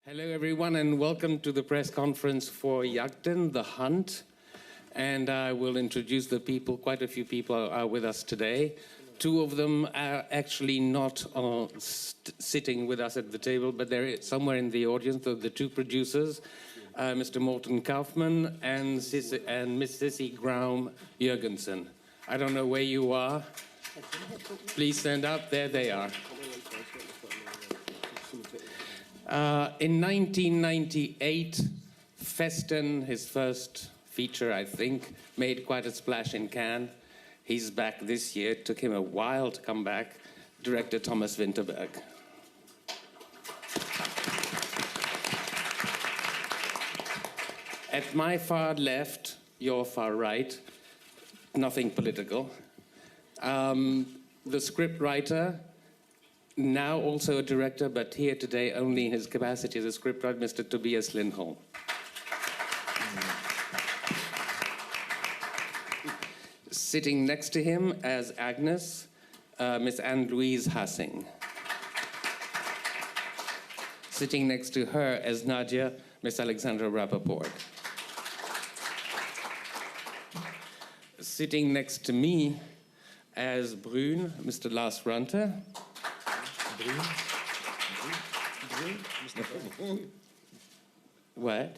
Hello everyone and welcome to the press conference for Jakten, The Hunt. And I will introduce the people. Quite a few people are with us today. Two of them are actually not sitting with us at the table, but they're somewhere in the audience. The two producers, Mr. Morten Kaufmann and Miss Sissy Graum Jørgensen. I don't know where you are. Please stand up. There they are. In 1998, Festen, his first feature, I think, made quite a splash in Cannes. He's back this year. It took him a while to come back. Director Thomas Vinterberg. At my far left, your far right, nothing political. The scriptwriter, now also a director, but here today only in his capacity as a scriptwriter, Mr. Tobias Lindholm. Sitting next to him as Agnes, Miss Louise Hassing. Sitting next to her as Nadia, Miss Alexandra Rappaport. Sitting next to me as Brune, Mr. Lars Runter. What?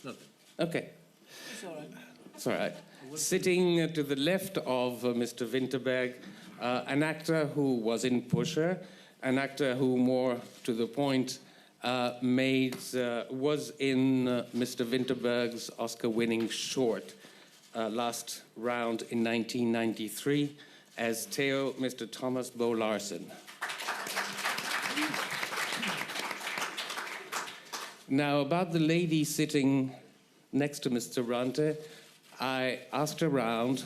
Nothing. Okay. It's all right. It's all right. Sitting to the left of Mr. Vinterberg, an actor who was in Pusher, an actor who, more to the point, was in Mr. Vinterberg's Oscar-winning short, last round in 1993, as Theo, Mr. Thomas Bo Larsen. Now, about the lady sitting next to Mr. Rante, I asked around,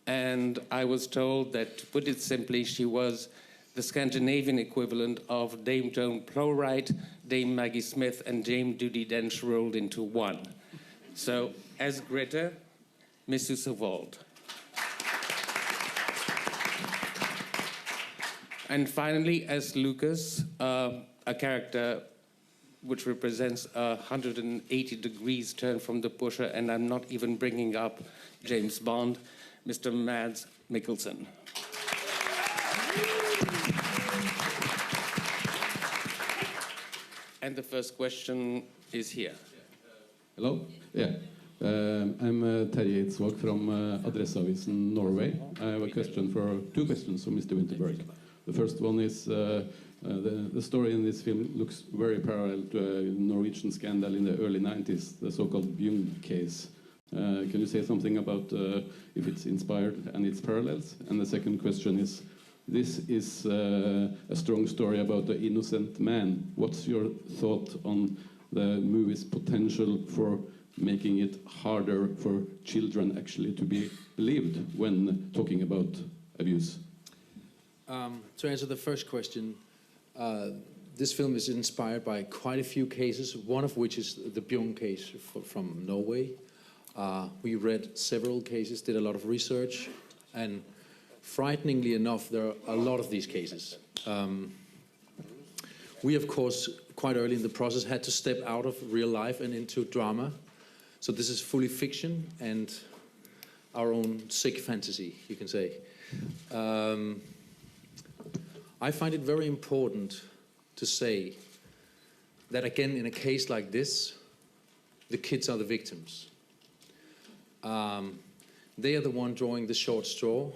and I was told that, to put it simply, she was the Scandinavian equivalent of Dame Joan Plowright, Dame Maggie Smith, and Dame Judi Dench rolled into one. So, as Greta, Miss Susse Wold. And finally, as Lucas, a character which represents a 180 degrees turn from the Pusher, and I'm not even bringing up James Bond, Mr. Mads Mikkelsen. And the first question is here. Hello? Yeah. I'm Terje Eidsvåg from Adresseavisen Norway. I have two questions for Mr. Vinterberg. The first one is the story in this film looks very parallel to a Norwegian scandal in the early 90s, the so-called Bjugn case. Can you say something about if it's inspired and its parallels? And the second question is, this is a strong story about the innocent man. What's your thought on the movie's potential for making it harder for children actually to be believed when talking about abuse? To answer the first question, this film is inspired by quite a few cases, one of which is the Bjugn case from Norway. We read several cases, did a lot of research, and frighteningly enough, there are a lot of these cases. We, of course, quite early in the process had to step out of real life and into drama. So this is fully fiction and our own sick fantasy, you can say. I find it very important to say that, again, in a case like this, the kids are the victims. They are the one drawing the short straw.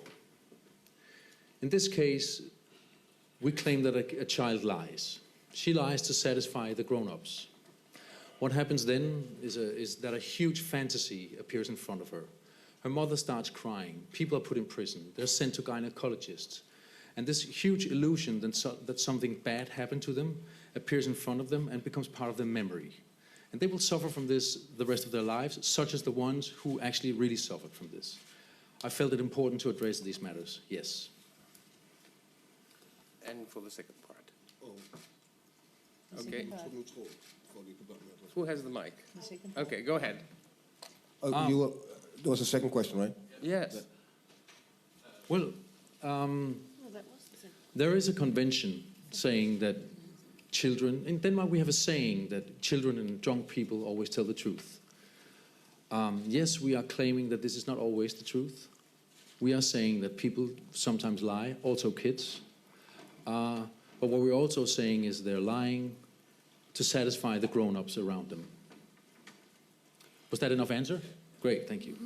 In this case, we claim that a child lies. She lies to satisfy the grown-ups. What happens then is that a huge fantasy appears in front of her. Her mother starts crying. People are put in prison. They're sent to gynecologists. And this huge illusion that something bad happened to them appears in front of them and becomes part of their memory. And they will suffer from this the rest of their lives, such as the ones who actually really suffered from this. I felt it important to address these matters, yes. And for the second part. Oh. Okay. Who has the mic? Okay, go ahead. There was a second question, right? Yes. Well, there is a convention saying that children. In Denmark, we have a saying that children and drunk people always tell the truth. Yes, we are claiming that this is not always the truth. We are saying that people sometimes lie, also kids. But what we're also saying is they're lying to satisfy the grown-ups around them. Was that enough answer? Great, thank you.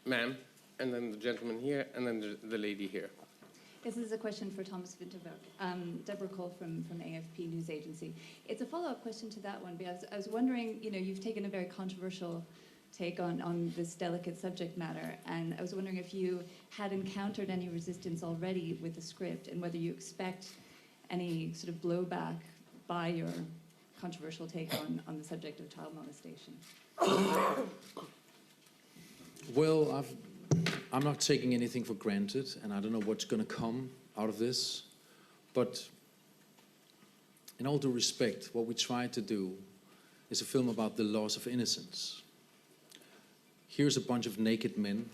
Ma'am, and then the gentleman here, and then the lady here. This is a question for Thomas Vinterberg. Deborah Cole from AFP News Agency. It's a follow-up question to that one, because I was wondering, you've taken a very controversial take on this delicate subject matter, and I was wondering if you had encountered any resistance already with the script, and whether you expect any sort of blowback by your controversial take on the subject of child molestation. Well, I'm not taking anything for granted, and I don't know what's going to come out of this. But in all due respect, what we try to do is a film about the loss of innocence. Here's a bunch of naked men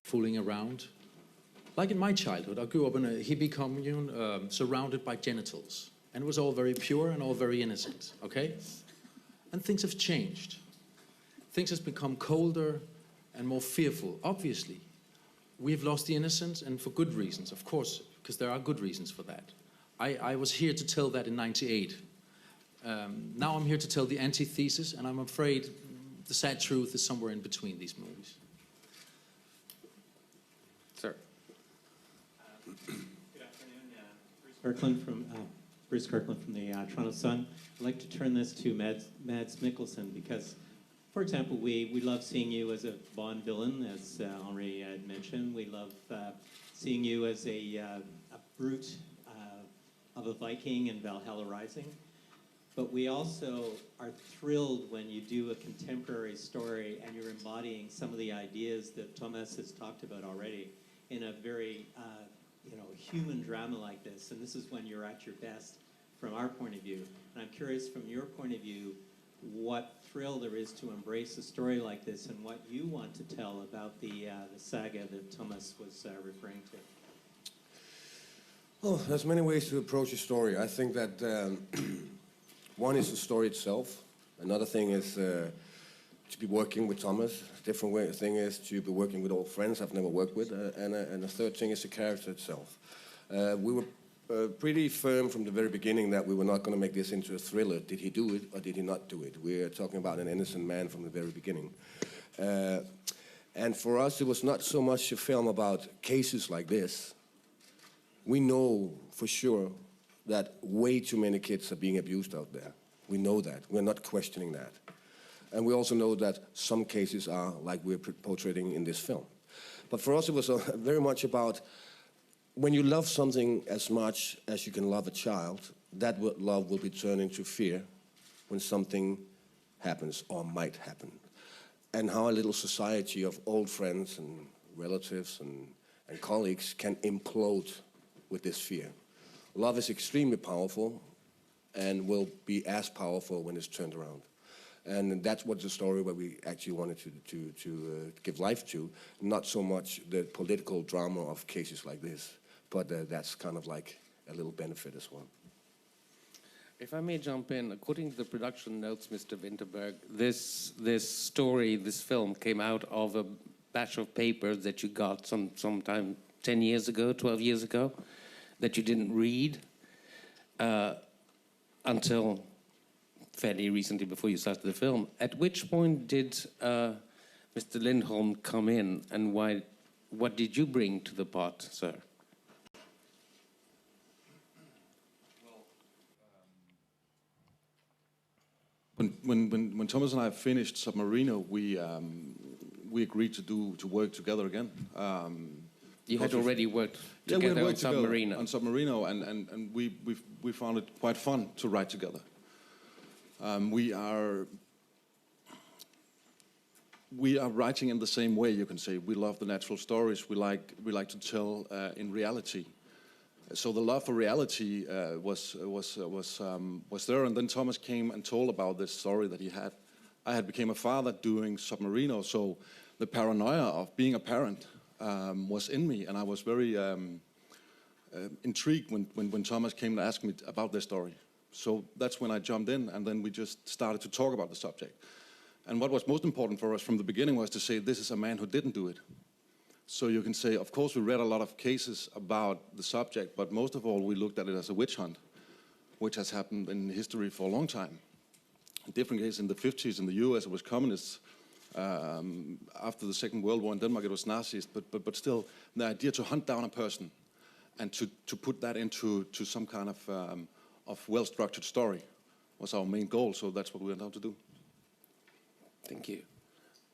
fooling around. Like in my childhood, I grew up in a hippie commune surrounded by genitals. And it was all very pure and all very innocent, okay? And things have changed. Things have become colder and more fearful, obviously. We've lost the innocence, and for good reasons, of course, because there are good reasons for that. I was here to tell that in '98. Now I'm here to tell the antithesis, and I'm afraid the sad truth is somewhere in between these movies. Sir. Good afternoon. Bruce Kirkland from the Toronto Sun. I'd like to turn this to Mads Mikkelsen, because, for example, we love seeing you as a Bond villain, as Henri had mentioned. We love seeing you as a brute of a Viking in Valhalla Rising. But we also are thrilled when you do a contemporary story and you're embodying some of the ideas that Thomas has talked about already in a very human drama like this. And this is when you're at your best from our point of view. And I'm curious, from your point of view, what thrill there is to embrace a story like this, and what you want to tell about the saga that Thomas was referring to. Well, there's many ways to approach a story. I think that one is the story itself. Another thing is to be working with Thomas. A different thing is to be working with old friends I've never worked with. And the third thing is the character itself. We were pretty firm from the very beginning that we were not going to make this into a thriller. Did he do it or did he not do it? We're talking about an innocent man from the very beginning. And for us, it was not so much a film about cases like this. We know for sure that way too many kids are being abused out there. We know that. We're not questioning that. And we also know that some cases are like we're portraying in this film. But for us, it was very much about when you love something as much as you can love a child, that love will be turned into fear when something happens or might happen. And how a little society of old friends and relatives and colleagues can implode with this fear. Love is extremely powerful and will be as powerful when it's turned around. And that's what the story where we actually wanted to give life to, not so much the political drama of cases like this, but that's kind of like a little benefit as well. If I may jump in, according to the production notes, Mr. Vinterberg, this story, this film, came out of a batch of papers that you got sometime 10 years ago, 12 years ago, that you didn't read until fairly recently, before you started the film. At which point did Mr. Lindholm come in, and what did you bring to the part, sir? When Thomas and I finished Submarino, we agreed to work together again. You had already worked together on Submarino. On Submarino, and we found it quite fun to write together. We are writing in the same way, you can say. We love the natural stories. We like to tell in reality. So the love for reality was there, and then Thomas came and told about this story that he had. I had become a father doing Submarino, so the paranoia of being a parent was in me, and I was very intrigued when Thomas came to ask me about this story. So that's when I jumped in, and then we just started to talk about the subject. And what was most important for us from the beginning was to say, this is a man who didn't do it. So you can say, of course, we read a lot of cases about the subject, but most of all, we looked at it as a witch hunt, which has happened in history for a long time. In different cases, in the 50s in the US, it was communists. After the Second World War in Denmark, it was Nazis. But still, the idea to hunt down a person and to put that into some kind of well-structured story was our main goal. So that's what we went out to do. Thank you.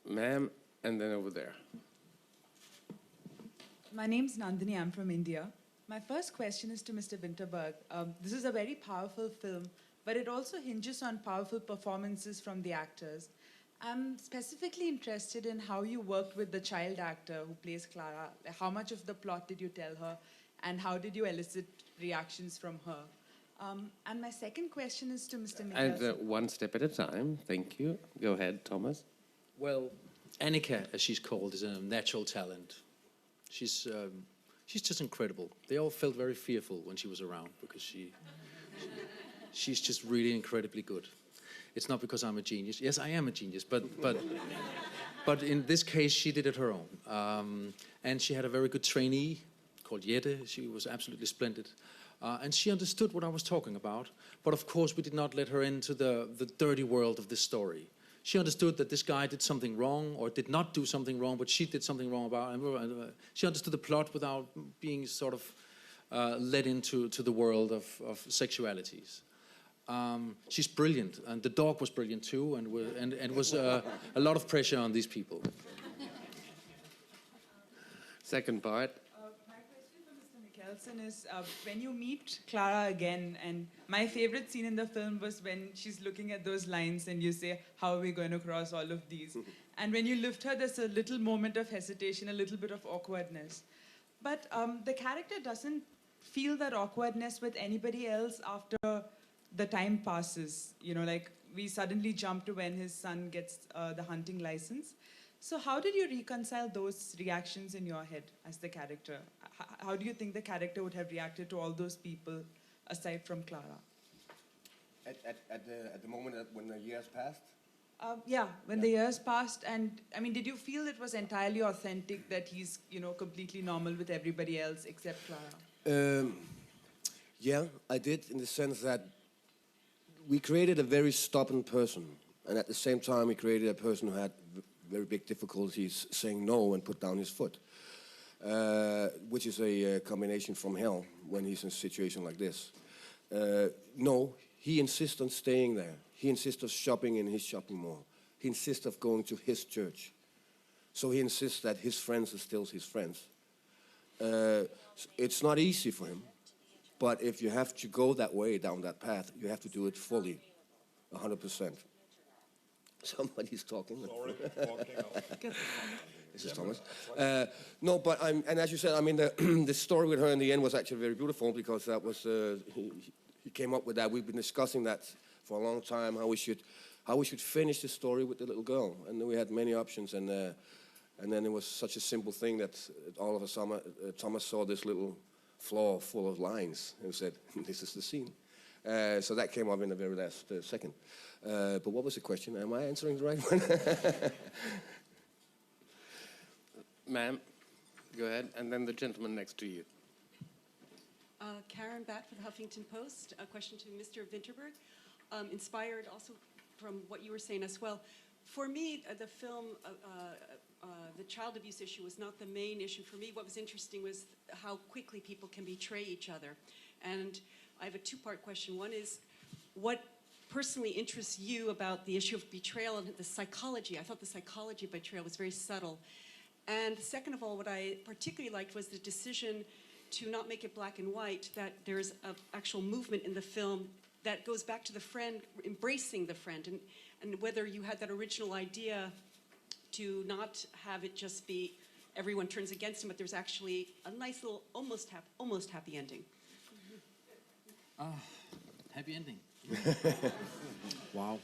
Ma'am, and then over there. My name's Nandini, I'm from India. My first question is to Mr. Vinterberg. This is a very powerful film, but it also hinges on powerful performances from the actors. I'm specifically interested in how you worked with the child actor who plays Clara. How much of the plot did you tell her, and how did you elicit reactions from her? And my second question is to Mr. Mikkelsen. And one step at a time. Thank you. Go ahead, Thomas. Well, Annika, as she's called, is a natural talent. She's just incredible. They all felt very fearful when she was around because she's just really incredibly good. It's not because I'm a genius. Yes, I am a genius, but in this case, she did it her own. And she had a very good trainee called Jette. She was absolutely splendid. And she understood what I was talking about. But of course, we did not let her into the dirty world of this story. She understood that this guy did something wrong or did not do something wrong, but she did something wrong about it. She understood the plot without being sort of led into the world of sexualities. She's brilliant, and the dog was brilliant too, and was a lot of pressure on these people. Second part. My question for Mr. Mikkelsen is, when you meet Clara again, and my favorite scene in the film was when she's looking at those lines and you say, how are we going to cross all of these? And when you lift her, there's a little moment of hesitation, a little bit of awkwardness. But the character doesn't feel that awkwardness with anybody else after the time passes. You know, like we suddenly jump to when his son gets the hunting license. So how did you reconcile those reactions in your head as the character? How do you think the character would have reacted to all those people aside from Clara? At the moment when the years passed? Yeah, when the years passed, and I mean, did you feel it was entirely authentic that he's, you know, completely normal with everybody else except Clara? Yeah, I did, in the sense that we created a very stubborn person, and at the same time we created a person who had very big difficulties saying no and put down his foot, which is a combination from hell when he's in a situation like this. No, he insists on staying there. He insists of shopping in his shopping mall. He insists of going to his church. So he insists that his friends are still his friends. It's not easy for him, but if you have to go that way, down that path, you have to do it fully, 100%. Somebody's talking. Sorry, This is Thomas. No, but and as you said, I mean, the story with her in the end was actually very beautiful because that was he came up with that. We've been discussing that for a long time, how we should finish the story with the little girl, and we had many options, and then it was such a simple thing that all of a sudden Thomas saw this little floor full of lines and said, "This is the scene." So that came up in the very last second. But what was the question? Am I answering the right one? Ma'am, go ahead, and then the gentleman next to you. Karen Batt for the Huffington Post. A question to Mr. Vinterberg, inspired also from what you were saying as well. For me, the film, the child abuse issue was not the main issue for me. What was interesting was how quickly people can betray each other. And I have a two-part question. One is, what personally interests you about the issue of betrayal and the psychology? I thought the psychology of betrayal was very subtle. And second of all, what I particularly liked was the decision to not make it black and white, that there's an actual movement in the film that goes back to the friend, embracing the friend, and whether you had that original idea to not have it just be everyone turns against him, but there's actually a nice little almost happy ending. Happy ending. Wow.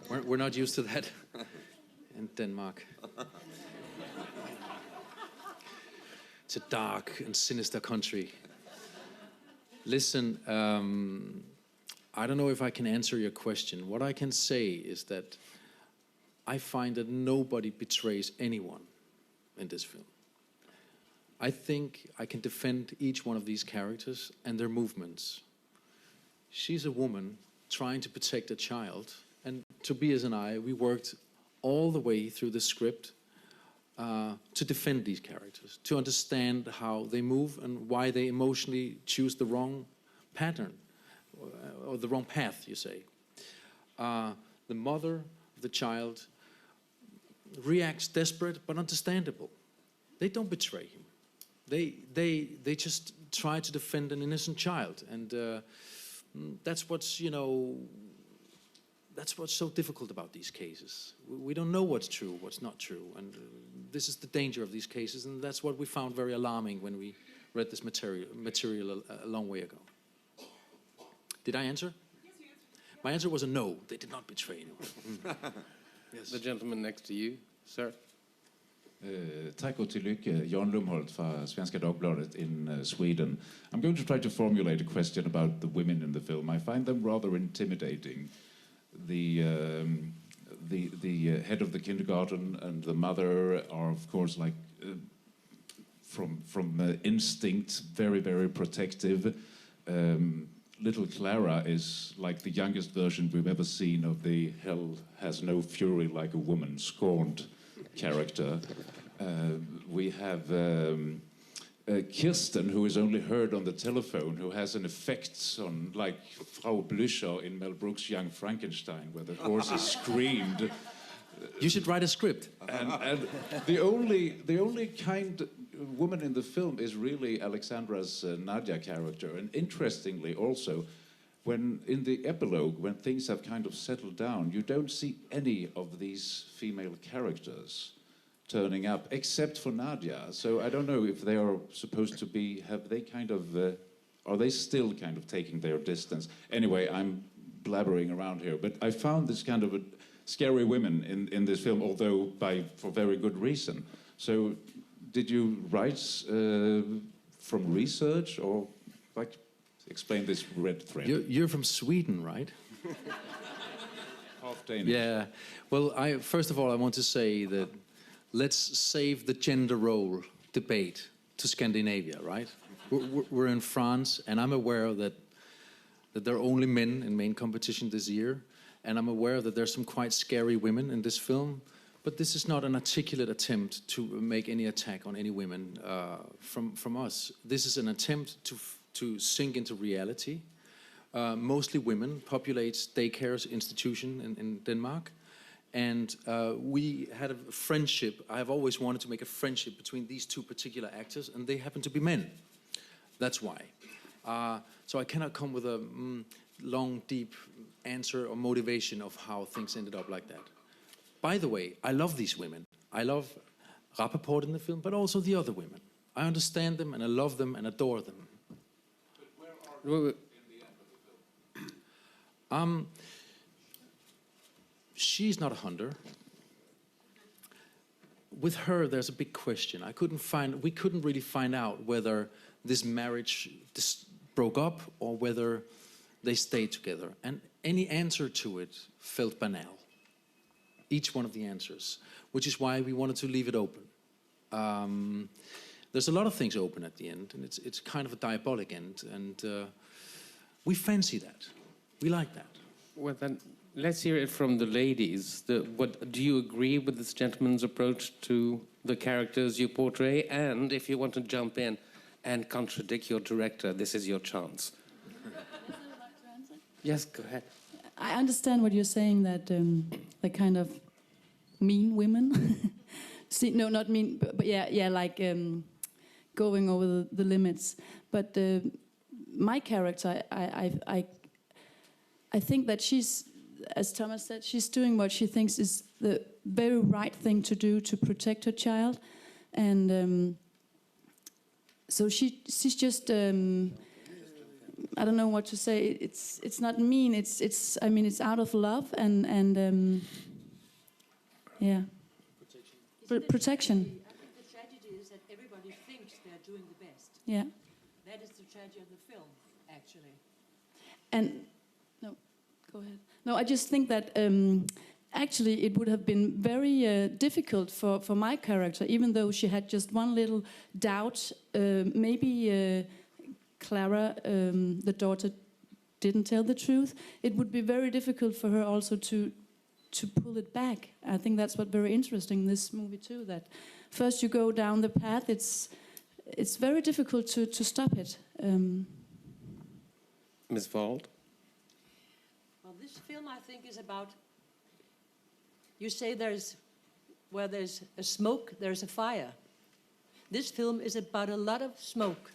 We're not used to that in Denmark. It's a dark and sinister country. Listen, I don't know if I can answer your question. What I can say is that I find that nobody betrays anyone in this film. I think I can defend each one of these characters and their movements. She's a woman trying to protect a child, and Tobias and I, we worked all the way through the script to defend these characters, to understand how they move and why they emotionally choose the wrong pattern, or the wrong path, you say. The mother of the child reacts desperate but understandable. They don't betray him. They just try to defend an innocent child, and that's what's, you know, that's what's so difficult about these cases. We don't know what's true, what's not true, and this is the danger of these cases, and that's what we found very alarming when we read this material a long way ago. Did I answer? Yes, you answered. My answer was a no. They did not betray anyone. Yes. The gentleman next to you, sir. Tack och tilllycke, Jan Lumholt från Svenska Dagbladet in Sweden. I'm going to try to formulate a question about the women in the film. I find them rather intimidating. The head of the kindergarten and the mother are, of course, like from instinct, very, very protective. Little Clara is like the youngest version we've ever seen of the hell has no fury like a woman scorned character. We have Kirsten, who is only heard on the telephone, who has an effect on, like Frau Blücher in Mel Brooks' Young Frankenstein, where the horses screamed. You should write a script. And the only kind woman in the film is really Alexandra's Nadia character. And interestingly also, when in the epilogue, when things have kind of settled down, you don't see any of these female characters turning up, except for Nadia. So I don't know if they are supposed to be, have they kind of, are they still kind of taking their distance? Anyway, I'm blabbering around here, but I found this kind of scary women in this film, although for very good reason. So did you write from research, or like explain this red thread? You're from Sweden, right? Half Danish. Yeah. Well, first of all, I want to say that let's save the gender role debate to Scandinavia, right? We're in France, and I'm aware that there are only men in main competition this year, and I'm aware that there's some quite scary women in this film, but this is not an articulate attempt to make any attack on any women from us. This is an attempt to sink into reality. Mostly women populates daycare institution in Denmark. And we had a friendship. I've always wanted to make a friendship between these two particular actors, and they happen to be men. That's why. So I cannot come with a long, deep answer or motivation of how things ended up like that. By the way, I love these women. I love Rappaport in the film, but also the other women. I understand them, and I love them, and adore them. But where are you in the end of the film? She's not a hunter. With her, there's a big question. We couldn't really find out whether this marriage broke up or whether they stayed together. And any answer to it felt banal. Each one of the answers, which is why we wanted to leave it open. There's a lot of things open at the end, and it's kind of a diabolic end, and we fancy that. We like that. Well, then, let's hear it from the ladies. Do you agree with this gentleman's approach to the characters you portray? And if you want to jump in and contradict your director, this is your chance. Yes, go ahead. I understand what you're saying, that the kind of mean women. See, no, not mean, but yeah, like going over the limits. But my character, I think that she's, as Thomas said, she's doing what she thinks is the very right thing to do to protect her child, and so she's just. I don't know what to say. It's not mean. It's. I mean, it's out of love and yeah. Protection. I think the tragedy is that everybody thinks they're doing the best. Yeah. That is the tragedy of the film, actually. And no, go ahead. No, I just think that actually it would have been very difficult for my character, even though she had just one little doubt. Maybe Clara, the daughter, didn't tell the truth. It would be very difficult for her also to pull it back. I think that's what's very interesting in this movie too. That first you go down the path, it's very difficult to stop it. Ms. Wold? Well, this film, I think, is about. You say where there's a smoke, there's a fire. This film is about a lot of smoke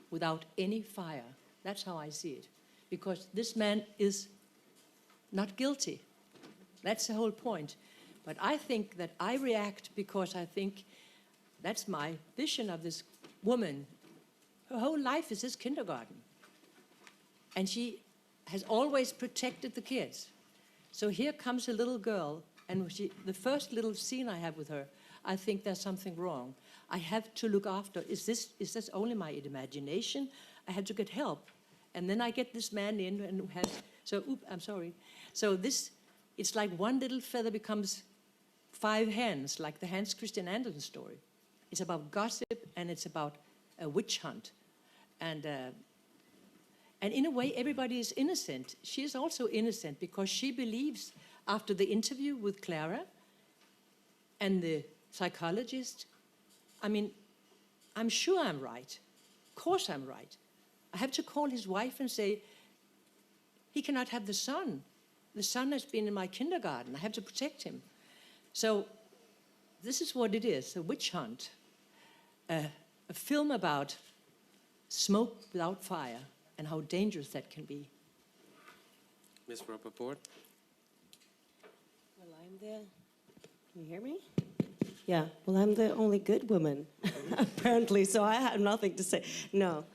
without any fire. That's how I see it. Because this man is not guilty. That's the whole point. But I think that I react because I think that's my vision of this woman. Her whole life is this kindergarten. And she has always protected the kids. So here comes a little girl, and the first little scene I have with her, I think there's something wrong. I have to look after. Is this only my imagination? I have to get help. And then I get this man in and I'm sorry. So it's like one little feather becomes 5 hens, like the Hans Christian Andersen story. It's about gossip and it's about a witch hunt. And in a way, everybody is innocent. She is also innocent because she believes, after the interview with Clara and the psychologist, I mean, I'm sure I'm right. Of course I'm right. I have to call his wife and say, he cannot have the son. The son has been in my kindergarten. I have to protect him. So this is what it is, a witch hunt. A film about smoke without fire and how dangerous that can be. Ms. Rappaport? Well, I'm can you hear me? Yeah, well, I'm the only good woman, apparently, so I have nothing to say. No.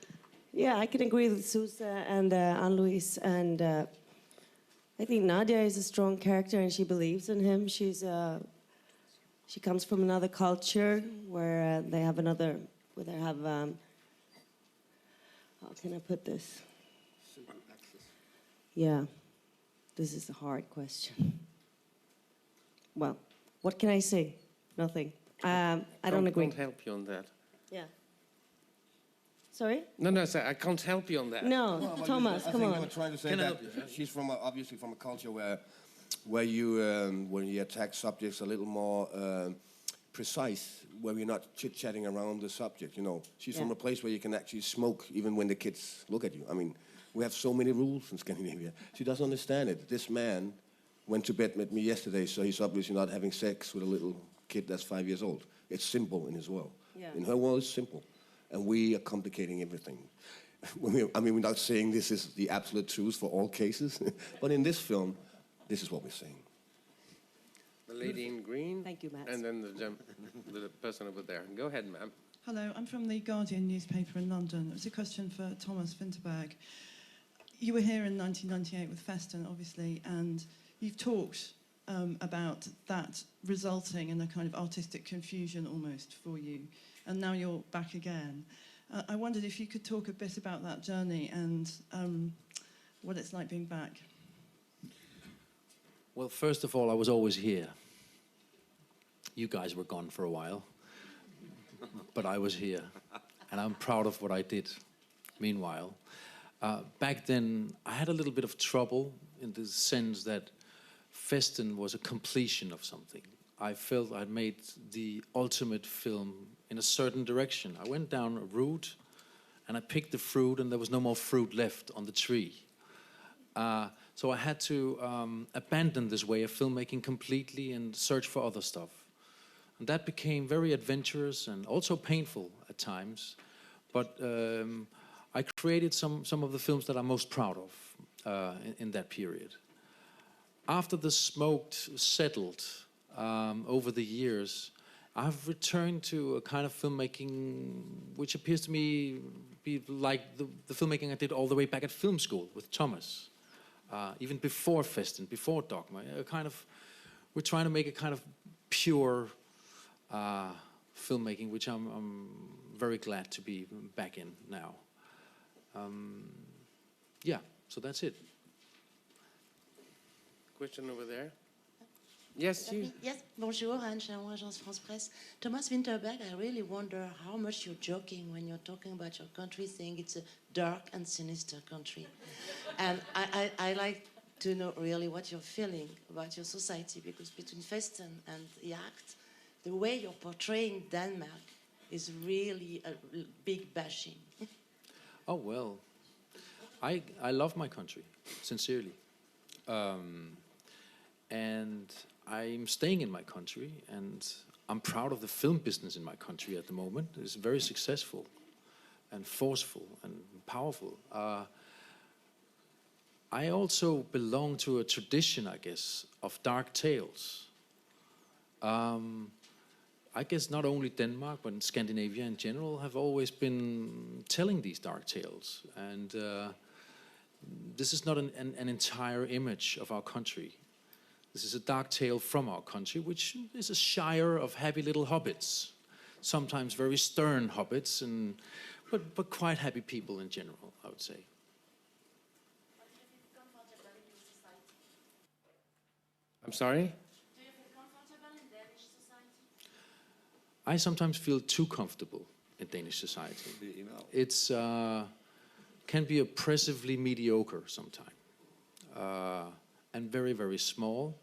Yeah, I can agree with Susse and Louise, and I think Nadia is a strong character, and she believes in him. She comes from another culture where they have how can I put this? Yeah, this is a hard question. Well, what can I say? Nothing. I don't agree. I can't help you on that. Yeah. Sorry? No, sir, I can't help you on that. No, Well, Thomas, I come think on. they were trying to say that she's obviously from a culture where you when you attack subjects a little more precise, where you're not chit-chatting around the subject. You know, she's from a place where you can actually smoke even when the kids look at you. I mean, we have so many rules in Scandinavia. She doesn't understand it. This man went to bed with me yesterday, so he's obviously not having sex with a little kid that's 5 years old. It's simple in his world. Yeah. In her world, it's simple. And we are complicating everything. We're not saying this is the absolute truth for all cases, but in this film, this is what we're saying. The lady in green. Thank you, Matt. And then the person over there. Go ahead, ma'am. Hello, I'm from the Guardian newspaper in London. It was a question for Thomas Vinterberg. You were here in 1998 with Festen, obviously, and you've talked about that resulting in a kind of artistic confusion almost for you. And now you're back again. I wondered if you could talk a bit about that journey and what it's like being back. Well, first of all, I was always here. You guys were gone for a while, but I was here, and I'm proud of what I did. Meanwhile, back then, I had a little bit of trouble in the sense that Festen was a completion of something. I felt I'd made the ultimate film in a certain direction. I went down a route, and I picked the fruit, and there was no more fruit left on the tree. So I had to abandon this way of filmmaking completely and search for other stuff. And that became very adventurous and also painful at times. But I created some of the films that I'm most proud of in that period. After the smoke settled over the years, I've returned to a kind of filmmaking which appears to me be like the filmmaking I did all the way back at film school with Thomas. Even before Festen, before Dogma, we're trying to make a kind of pure filmmaking, which I'm very glad to be back in now. Yeah, So that's it. Question over there. Yes, you. Yes, bonjour, Anne Charon, Agence France Presse. Thomas Vinterberg, I really wonder how much you're joking when you're talking about your country, saying it's a dark and sinister country. And I like to know really what you're feeling about your society, because between Festen and Jagd, the way you're portraying Denmark is really a big bashing. Oh, well, I love my country, sincerely. And I'm staying in my country, and I'm proud of the film business in my country at the moment. It's very successful and forceful and powerful. I also belong to a tradition, I guess, of dark tales. I guess not only Denmark, but in Scandinavia in general, have always been telling these dark tales. And this is not an entire image of our country. This is a dark tale from our country, which is a shire of happy little hobbits. Sometimes very stern hobbits, but quite happy people in general, I would say. I'm sorry? Do you feel comfortable in Danish society? I sometimes feel too comfortable in Danish society. It's can be oppressively mediocre sometimes, and very, very small.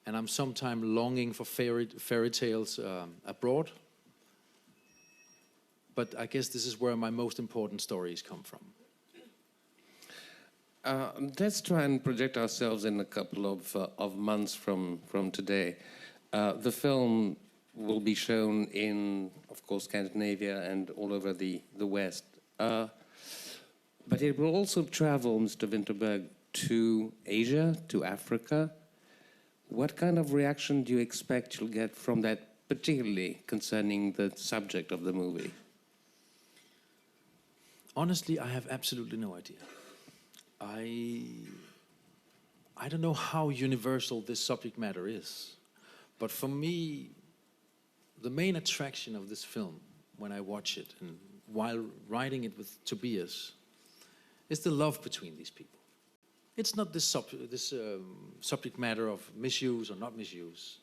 And I'm sometimes longing for fairy tales abroad. But I guess this is where my most important stories come from. Let's try and project ourselves in a couple of months from today. The film will be shown in, of course, Scandinavia and all over the West. But it will also travel, Mr. Vinterberg, to Asia, to Africa. What kind of reaction do you expect you'll get from that, particularly concerning the subject of the movie? Honestly, I have absolutely no idea. I don't know how universal this subject matter is, but for me, the main attraction of this film, when I watch it and while writing it with Tobias, is the love between these people. It's not this subject matter of misuse or not misuse.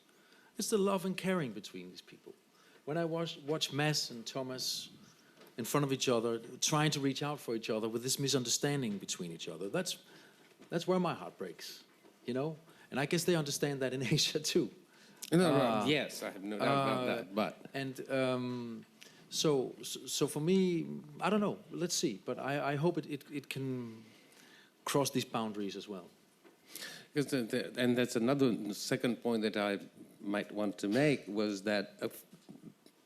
It's the love and caring between these people. When I watch Mads and Thomas in front of each other, trying to reach out for each other with this misunderstanding between each other, that's where my heart breaks, you know? And I guess they understand that in Asia too. Yes, I have no doubt about that. But so for me, I don't know. Let's see. But I hope it can cross these boundaries as well. And that's another second point that I might want to make, was that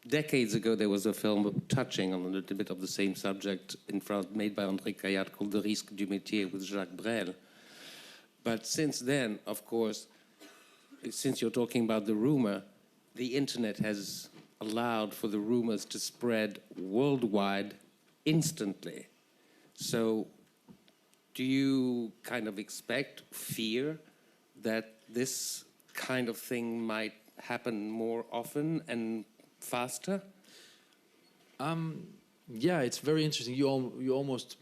decades ago there was a film touching on a little bit of the same subject in France, made by André Caillard, called The Risque du Métier with Jacques Brel. But since then, of course, since you're talking about the rumor, the internet has allowed for the rumors to spread worldwide instantly. So do you kind of expect, fear, that this kind of thing might happen more often and faster? Yeah, it's very interesting. You almost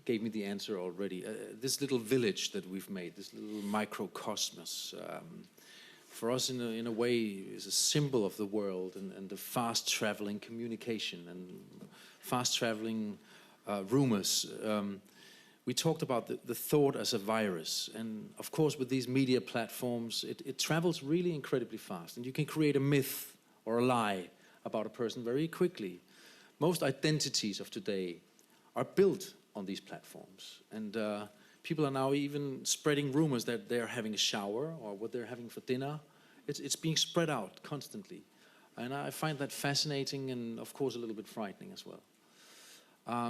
gave me the answer already. This little village that we've made, this little microcosmos, for us in a way is a symbol of the world and the fast-traveling communication and fast-traveling rumors. We talked about the thought as a virus, and of course with these media platforms it travels really incredibly fast, and you can create a myth or a lie about a person very quickly. Most identities of today are built on these platforms, and people are now even spreading rumors that they're having a shower or what they're having for dinner. It's being spread out constantly, and I find that fascinating and of course a little bit frightening as well.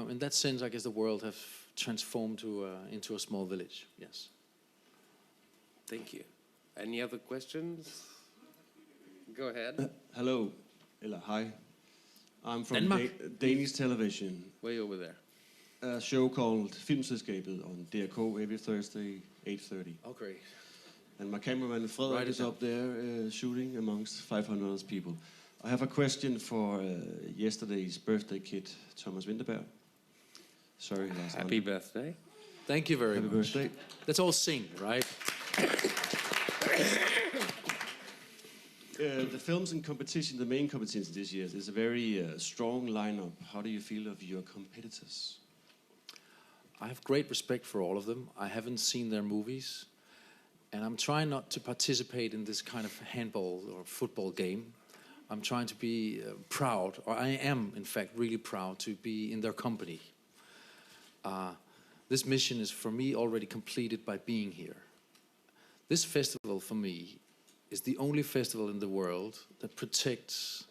In that sense, I guess the world has transformed into a small village. Yes. Thank you. Any other questions? Go ahead. Hello, eller hi. I'm from Danish television. Way over there. A show called Filmselskabet on DRK every Thursday, 8:30. Oh, great. And my cameraman Frederik is up there shooting amongst 500 people. I have a question for yesterday's birthday kid, Thomas Vinterberg. Sorry, Larsen. Happy birthday. Thank you very Happy much. birthday. Let's all sing, right? The films in competition, the main competition this year, is a very strong lineup. How do you feel of your competitors? I have great respect for all of them. I haven't seen their movies, and I'm trying not to participate in this kind of handball or football game. I'm trying to be proud, or I am, in fact, really proud to be in their company. This mission is, for me, already completed by being here. This festival, for me, is the only festival in the world that protects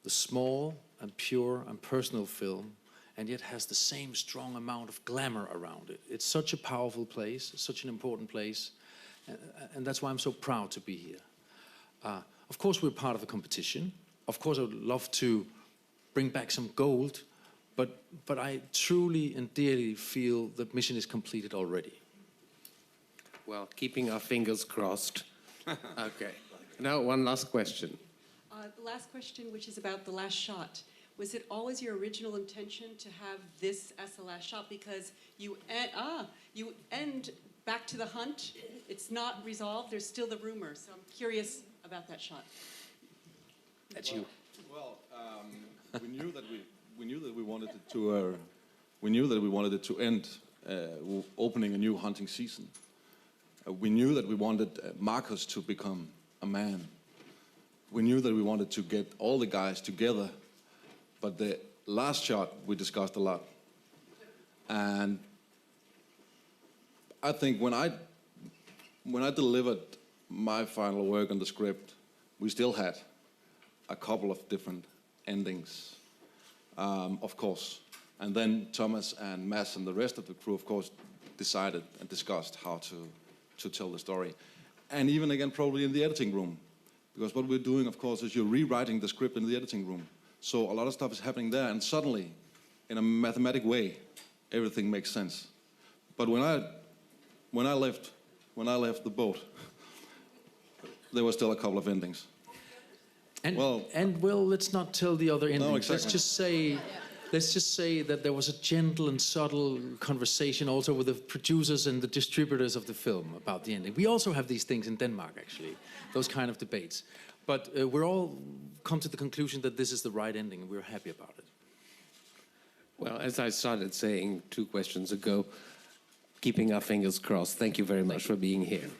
the small and pure and personal film, and yet has the same strong amount of glamour around it. It's such a powerful place, such an important place, and that's why I'm so proud to be here. Of course, we're part of a competition. Of course, I would love to bring back some gold, but I truly and dearly feel that mission is completed already. Well, keeping our fingers crossed. Okay. Now, one last question. The last question, which is about the last shot. Was it always your original intention to have this as the last shot? Because you end back to the hunt. It's not resolved. There's still the rumor. So I'm curious about that shot. That's you. Well, we knew that we wanted it to. We knew that we wanted it to end, opening a new hunting season. We knew that we wanted Marcus to become a man. We knew that we wanted to get all the guys together. But the last shot we discussed a lot. And I think when I delivered my final work on the script, we still had a couple of different endings, of course. And then Thomas and Mads and the rest of the crew, of course, decided and discussed how to tell the story. And even again, probably in the editing room. Because what we're doing, of course, is you're rewriting the script in the editing room. So a lot of stuff is happening there, and suddenly, in a mathematic way, everything makes sense. But when I left the boat, there were still a couple of endings. And let's not tell the other endings. No, exactly. Let's just say that there was a gentle and subtle conversation also with the producers and the distributors of the film about the ending. We also have these things in Denmark, actually, those kind of debates. But we're all come to the conclusion that this is the right ending, and we're happy about it. Well, as I started saying 2 questions ago, keeping our fingers crossed. Thank you very much for being here.